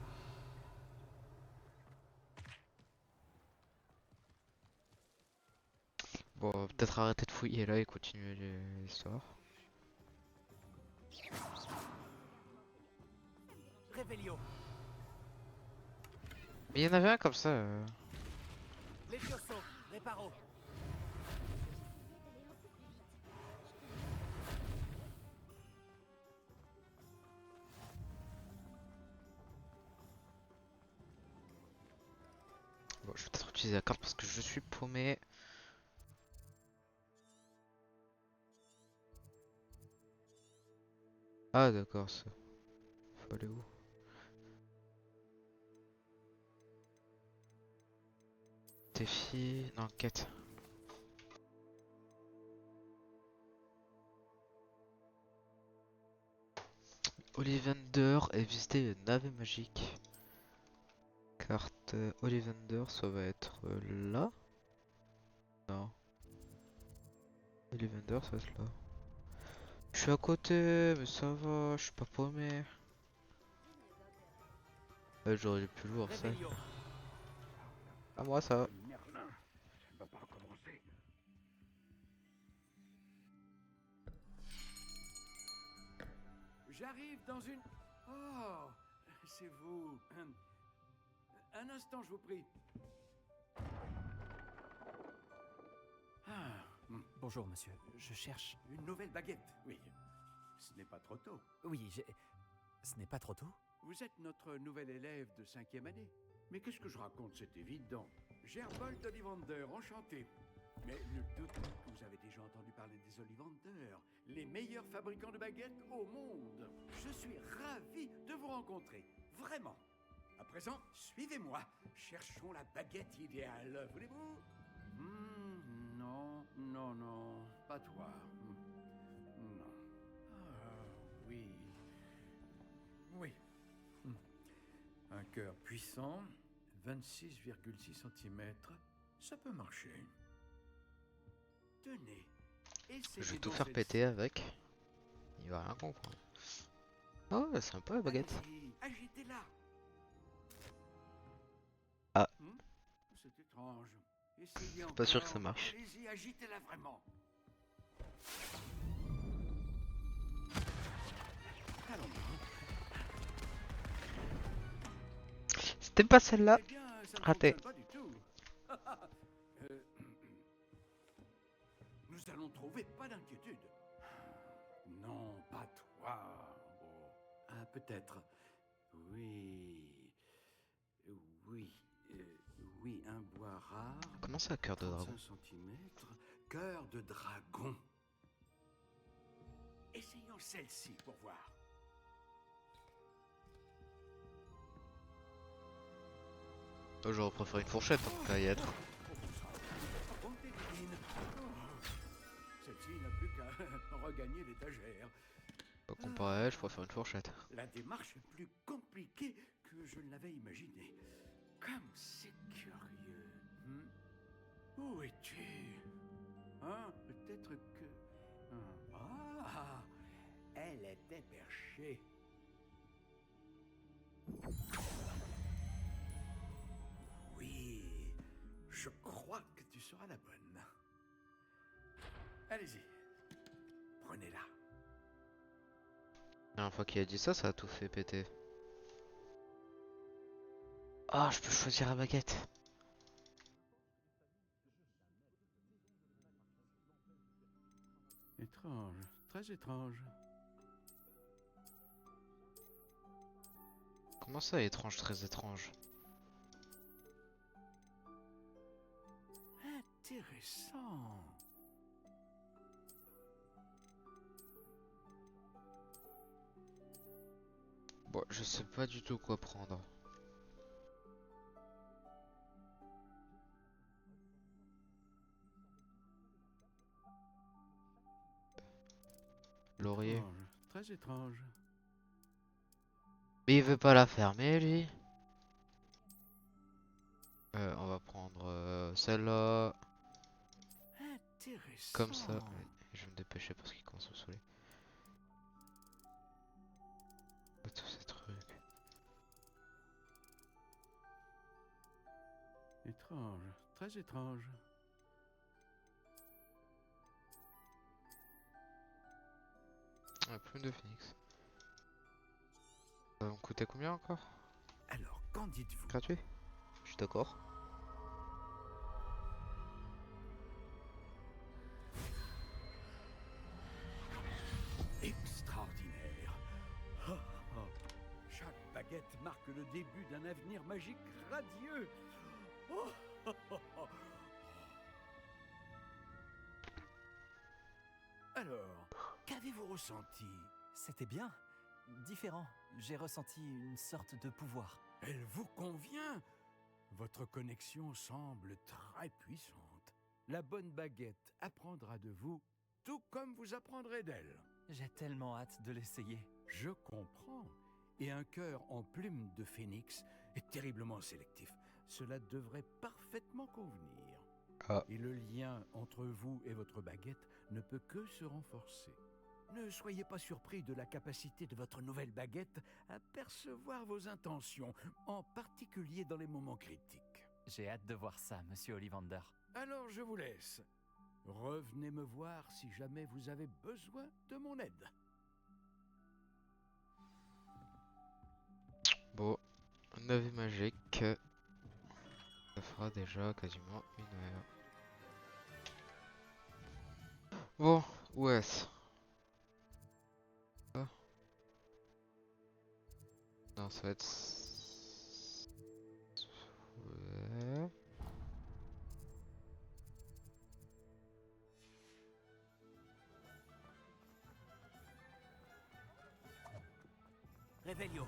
Bon, on va peut-être arrêter de fouiller là et continuer l'histoire. Revelio. Mais il y en avait un comme ça. Levioso. Reparo. Bon, je vais peut-être utiliser la carte parce que je suis paumé. Ah d'accord, ça. Faut aller où? Défi, non, quête. Ollivander et visiter une navette magique. Carte Ollivander, ça va être là? Non. Ollivander, ça va être là. Je suis à côté, mais ça va, je suis pas paumé. Ouais, j'aurais pu le voir ça. Revelio. À moi ça va. Merlin, ça ne va pas recommencer. J'arrive dans une... Oh, c'est vous. Un instant, je vous prie. Ah, Bonjour, monsieur. Je cherche... une nouvelle baguette. Oui, ce n'est pas trop tôt. Oui, ce n'est pas trop tôt? Vous êtes notre nouvel élève de 5e année. Mais qu'est-ce que je raconte? C'est évident. Gerbold Ollivander, enchanté. Mais nul doute que vous avez déjà entendu parler des Ollivander, les meilleurs fabricants de baguettes au monde. Je suis ravi de vous rencontrer, vraiment. À présent, suivez-moi. Cherchons la baguette idéale, voulez-vous? Non, non, non, pas toi. Non. Ah, oui. Oui. Un cœur puissant, 26,6 cm, ça peut marcher. Tenez. Je vais tout faire péter avec. Il va rien comprendre. Oh, sympa la baguette. Agitez-la. Ah. C'est étrange. Essayez Pas sûr que encore. ça marche. Allez-y, agitez-la vraiment. Allons. C'était pas celle-là. Eh bien, ça ne Raté. fonctionne pas du tout. Nous allons trouver, pas d'inquiétude. Non, pas toi. Oh. Ah, peut-être. Oui. Oui. Oui, un bois rare. Comment ça, cœur de dragon? 35 cm. Cœur de dragon. Essayons celle-ci pour voir. Oh, j'aurais préféré une fourchette, hein, qu'à y être. Montez, Divine. Celle-ci n'a plus qu'à regagner l'étagère. Pas comparé à elle, je préfère une fourchette. La démarche est plus compliquée que je ne l'avais imaginé. Comme c'est curieux. Où es-tu? Hein? Peut-être que... Ah! Elle était perchée. Oui, je crois que tu seras la bonne. Allez-y, prenez-la. La dernière fois qu'il a dit ça, ça a tout fait péter. Ah, je peux choisir la baguette. Étrange, très étrange. Comment ça, étrange, très étrange? Intéressant. Bon, je sais pas du tout quoi prendre. Laurier. Étrange, très étrange. Mais il veut pas la fermer, lui. On va prendre celle-là. Intéressant. Comme ça. Ouais, je vais me dépêcher parce qu'il commence à me saouler. Tous ces trucs. Étrange, très étrange. La plume de phoenix. Ça va me coûter combien encore? Alors, qu'en dites-vous? Gratuit? Je suis d'accord. Extraordinaire. Oh, oh. Chaque baguette marque le début d'un avenir magique radieux. Oh, oh, oh, oh. Alors, qu'avez-vous ressenti? C'était bien. Différent. J'ai ressenti une sorte de pouvoir. Elle vous convient? Votre connexion semble très puissante. La bonne baguette apprendra de vous, tout comme vous apprendrez d'elle. J'ai tellement hâte de l'essayer. Je comprends. Et un cœur en plume de phénix est terriblement sélectif. Cela devrait parfaitement convenir. Ah. Et le lien entre vous et votre baguette ne peut que se renforcer. Ne soyez pas surpris de la capacité de votre nouvelle baguette à percevoir vos intentions, en particulier dans les moments critiques. J'ai hâte de voir ça, monsieur Ollivander. Alors je vous laisse. Revenez me voir si jamais vous avez besoin de mon aide. Bon, navet magique. Ça fera déjà quasiment 1 heure. Bon, où est-ce? Ah. Non, ça va être... Ouais. Revelio.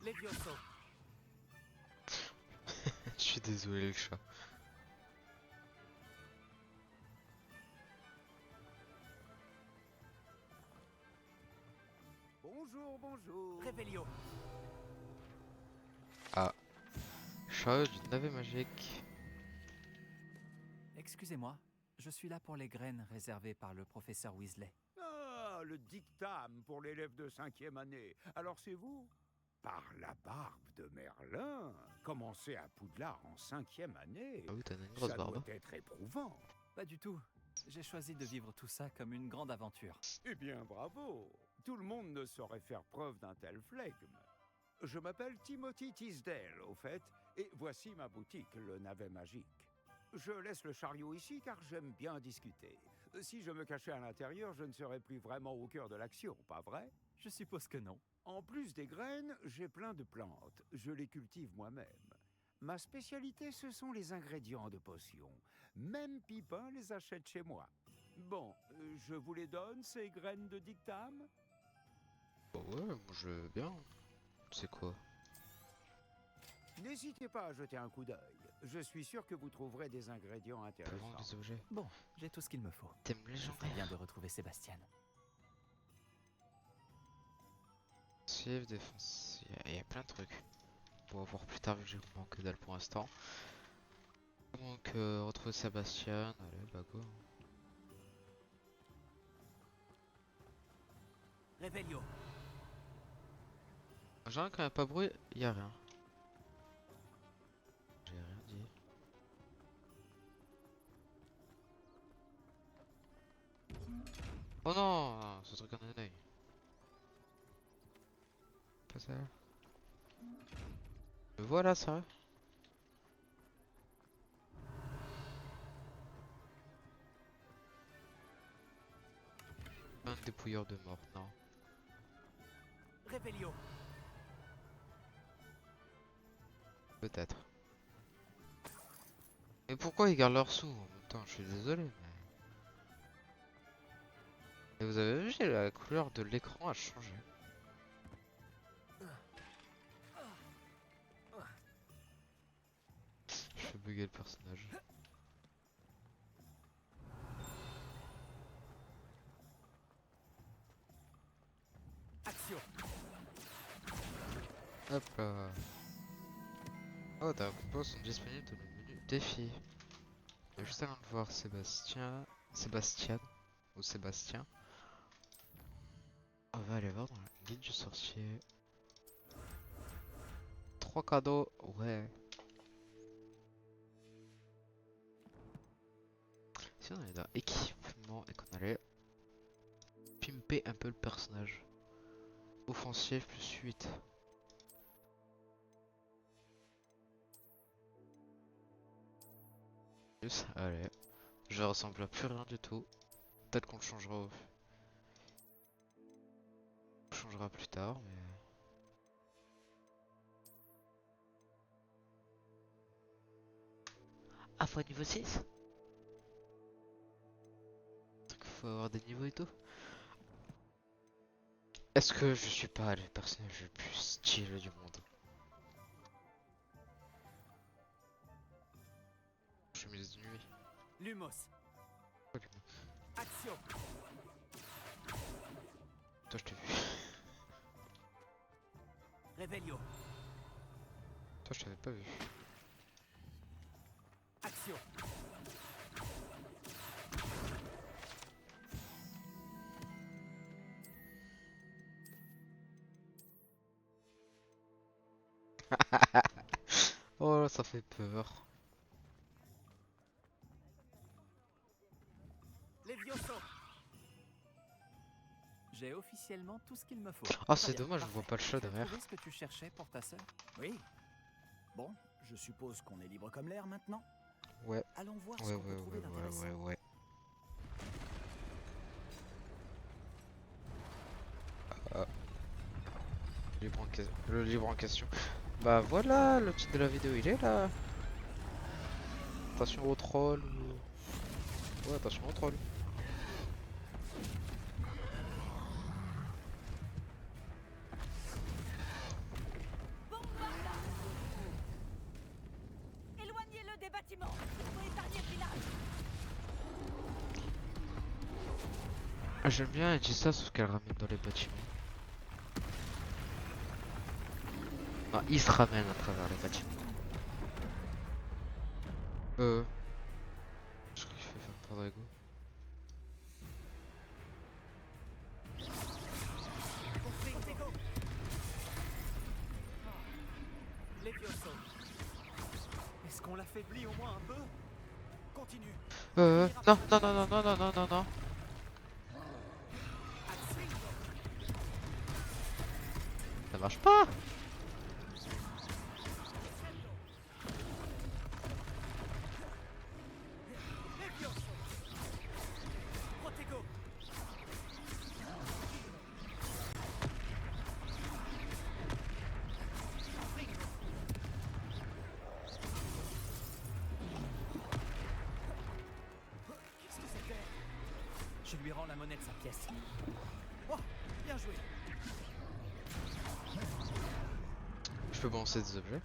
Levioso. Je suis désolé, le chat. Bonjour, bonjour. Revelio. Ah. Chat du navet magique. Excusez-moi, je suis là pour les graines réservées par le professeur Weasley. Ah, le dictame pour l'élève de 5e année. Alors c'est vous? Par la barbe de Merlin, commencer à Poudlard en 5e année, Ah oui, t'as une grosse ça barbe. doit être éprouvant. Pas du tout. J'ai choisi de vivre tout ça comme une grande aventure. Eh bien, bravo. Tout le monde ne saurait faire preuve d'un tel flegme. Je m'appelle Timothy Tisdale, au fait, et voici ma boutique, le navet magique. Je laisse le chariot ici car j'aime bien discuter. Si je me cachais à l'intérieur, je ne serais plus vraiment au cœur de l'action, pas vrai? Je suppose que non. En plus des graines, j'ai plein de plantes. Je les cultive moi-même. Ma spécialité, ce sont les ingrédients de potions. Même Pipin les achète chez moi. Bon, je vous les donne, ces graines de dictame? Bah ouais, moi je veux bien. C'est quoi? N'hésitez pas à jeter un coup d'œil. Je suis sûr que vous trouverez des ingrédients T'as vraiment intéressants. des objets. Bon, j'ai tout ce qu'il me faut. Thème Je légendaire. viens de retrouver Sébastien. Défensif, défensif. Il y a plein de trucs. On va voir plus tard vu que j'ai vraiment que dalle pour l'instant. Donc retrouver Sébastien, allez bah go. Réveillon. En général quand il n'y a pas de bruit, il n'y a rien. J'ai rien dit. Oh non, ce truc en un œil. Pas ça. Me voilà ça. Un dépouilleur de mort, non. Réveillon. Peut-être. Mais pourquoi ils gardent leurs sous en même temps? Je suis désolé, mais... Et vous avez vu, la couleur de l'écran a changé. Je fais bugger le personnage. Action. Hop là. Oh, t'as compos sont disponibles dans le menu défi. Et juste avant de voir Sébastien ou Sébastien, on va aller voir dans le guide du sorcier. 3 cadeaux, ouais. Si on est dans équipement et qu'on allait pimper un peu le personnage. Offensif plus 8. Allez, je ressemble à plus rien du tout. Peut-être qu'on le changera on le changera plus tard, mais... Ah, faut un niveau 6? Faut avoir des niveaux et tout. Est-ce que je suis pas le personnage le plus stylé du monde? Chemise de nuit. Lumos. Oh, Lumos. Action. Toi je t'ai vu. Réveillon. Toi je t'avais pas vu. Action. Oh ça fait peur. Lévioso. J'ai officiellement tout ce qu'il me faut. Oh c'est Très bien, dommage, je vois pas le chat Tu as derrière. trouvé ce que tu cherchais pour ta sœur? Oui. Bon, je suppose qu'on est libre comme l'air maintenant. Ouais. Allons voir ce Ouais, qu'on peut trouver d'intéressant. ouais. Ah. Le livre en question. Bah voilà, le titre de la vidéo il est là. Attention au troll. Ouais, attention au troll. Éloignez-le des bâtiments. Il faut épargner le village. Ah, j'aime bien, elle dit ça, sauf qu'elle ramène dans les bâtiments. Non, il se ramène à travers les bâtiments. Je crois qu'il fait faire pour Drago. Lévioso. Est-ce qu'on l'affaiblit au moins un peu? Continue. Non. Ça marche pas. Lévioso. Protego. Qu'est-ce que c'était? Je lui rends la monnaie de sa pièce. Oh, bien joué. Je peux balancer des objets.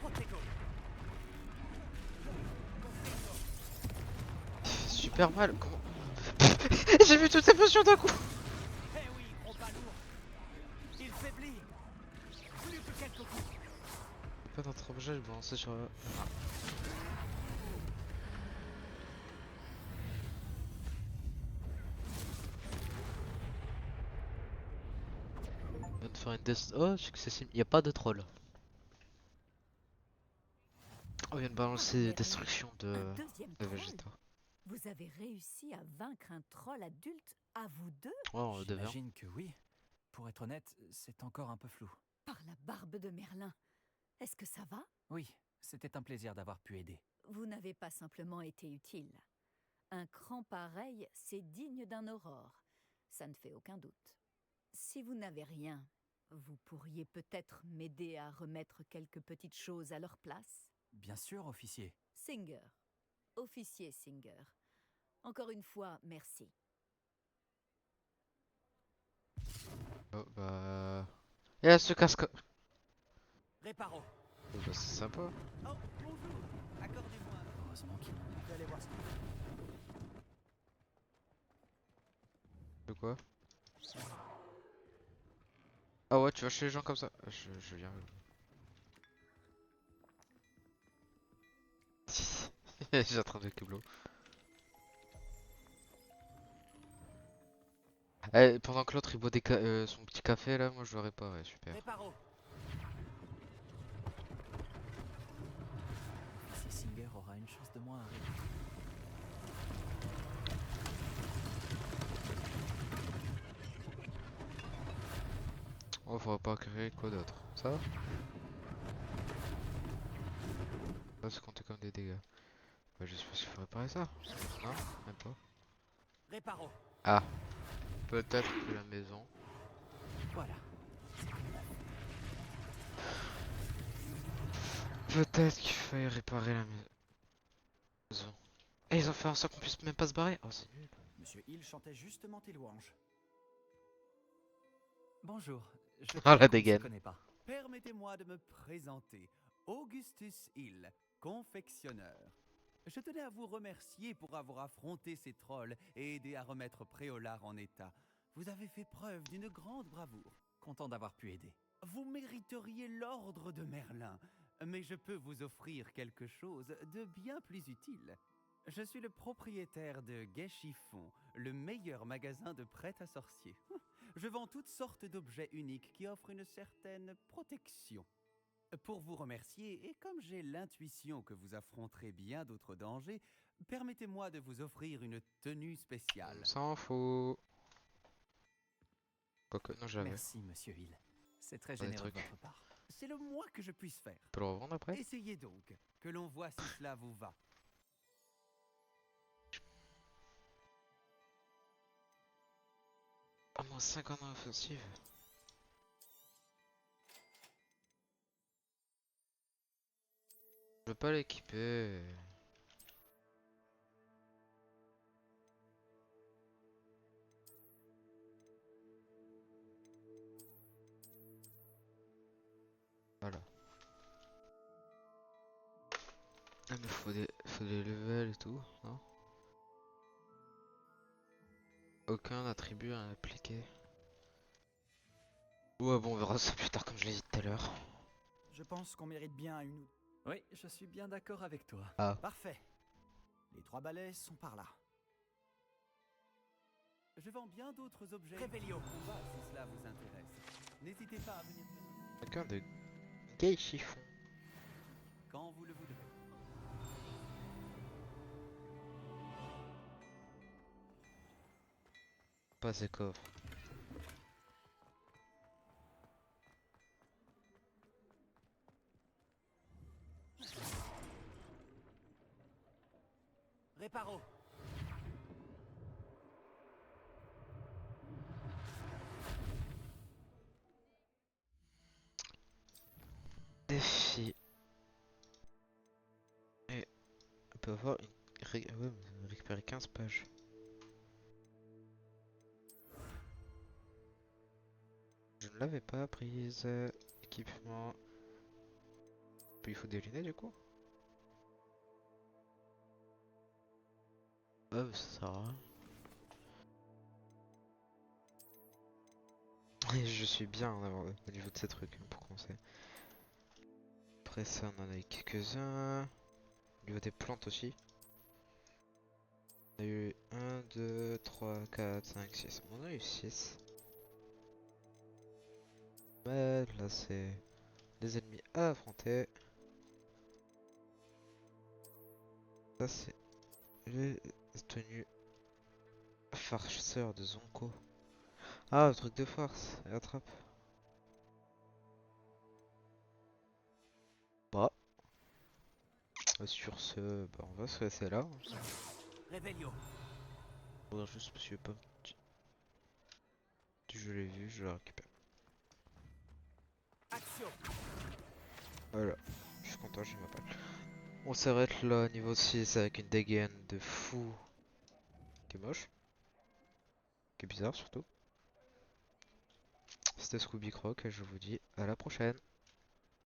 Protego. super mal. Comment? J'ai vu toutes ces potions d'un coup. Eh oui, prends pas lourd. Il faiblit. Plus que quelques coups. Pas notre objet, je vais lancer sur. On vient de faire une oh, successive. Y a pas de troll. On vient de balancer Merlin, destruction un de deuxième de troll. Vegeta. Vous avez réussi à vaincre un troll adulte à vous deux? Oh, on le devient. J'imagine que oui. Pour être honnête, c'est encore un peu flou. Par la barbe de Merlin. Est-ce que ça va? Oui, c'était un plaisir d'avoir pu aider. Vous n'avez pas simplement été utile. Un cran pareil, c'est digne d'un aurore. Ça ne fait aucun doute. Si vous n'avez rien, vous pourriez peut-être m'aider à remettre quelques petites choses à leur place? Bien sûr, officier. Singer. Officier Singer. Encore une fois, merci. Oh bah. Et elle se casque. Réparo. Oh, bah, c'est sympa. Oh, bonjour. Accordez-moi. Heureusement qu'il Je vais aller voir ce qu'il fait. De quoi? Ah ouais, tu vas chez les gens comme ça? Je viens. J'ai attrapé Keblo. Eh, pendant que l'autre il boit son petit café là, moi je le répare, super. Réparo. Officier Singer aura une chance de moins à régler. Oh, faudra pas créer quoi d'autre. Ça va? Ça c'est compté comme des dégâts. Bah, je sais pas s'il faut réparer ça. Non, même pas. Réparo. Ah, peut-être que la maison. Voilà. Peut-être qu'il fallait réparer la maison. Et ils ont fait en sorte qu'on puisse même pas se barrer. Oh, c'est nul. Monsieur Hill chantait justement tes louanges. Bonjour. Je Ah, la crois qu'on ne se dégaine. connaît pas. Permettez-moi de me présenter. Augustus Hill, confectionneur. Je tenais à vous remercier pour avoir affronté ces trolls et aidé à remettre Préolard en état. Vous avez fait preuve d'une grande bravoure. Content d'avoir pu aider. Vous mériteriez l'ordre de Merlin, mais je peux vous offrir quelque chose de bien plus utile. Je suis le propriétaire de Gai Chiffon, le meilleur magasin de prêt à sorcier. Je vends toutes sortes d'objets uniques qui offrent une certaine protection. Pour vous remercier, et comme j'ai l'intuition que vous affronterez bien d'autres dangers, permettez-moi de vous offrir une tenue spéciale. On s'en fout. Quoique, non, j'avais. Merci, monsieur Hill. C'est très Pas des généreux de trucs. votre part. C'est le moins que je puisse faire. On peut le revendre après? Essayez donc, que l'on voit si cela vous va. Ah, moins 50 en offensive. Je veux pas l'équiper. Voilà. Ah mais faut des levels et tout, non? Aucun attribut à appliquer. Ouais bon on verra ça plus tard comme je l'ai dit tout à l'heure. Je pense qu'on mérite bien une... Oui, je suis bien d'accord avec toi. Ah. Parfait. Les 3 balais sont par là. Je vends bien d'autres objets Rébellion. de combat si cela vous intéresse. N'hésitez pas à venir Quelqu'un de gay chiffon. quand vous le voudrez. Pas ces coffres. Réparo. Défi. Et on peut avoir une... ouais, récupérer 15 pages. Je ne l'avais pas prise. Équipement. Puis il faut des lunettes du coup. Oh, ça sert à rien. Et je suis bien en avant au niveau de ces trucs hein, pour commencer. Après ça, on en a eu quelques-uns. Au niveau des plantes aussi. On a eu 1, 2, 3, 4, 5, 6. On en a eu 6. Mais là, c'est des ennemis à affronter. Ça, c'est les tenues farceurs de Zonko. Ah, le truc de force. Et attrape. Bah. Sur ce, bah, on va se laisser là. Réveillon. Faudra juste parce que pas je l'ai vu, je le récupère. Action. Voilà. Je suis content, j'ai ma balle. On s'arrête là, niveau 6 avec une dégaine de fou. Qui est moche. Qui est bizarre surtout. C'était Scooby Croc et je vous dis à la prochaine.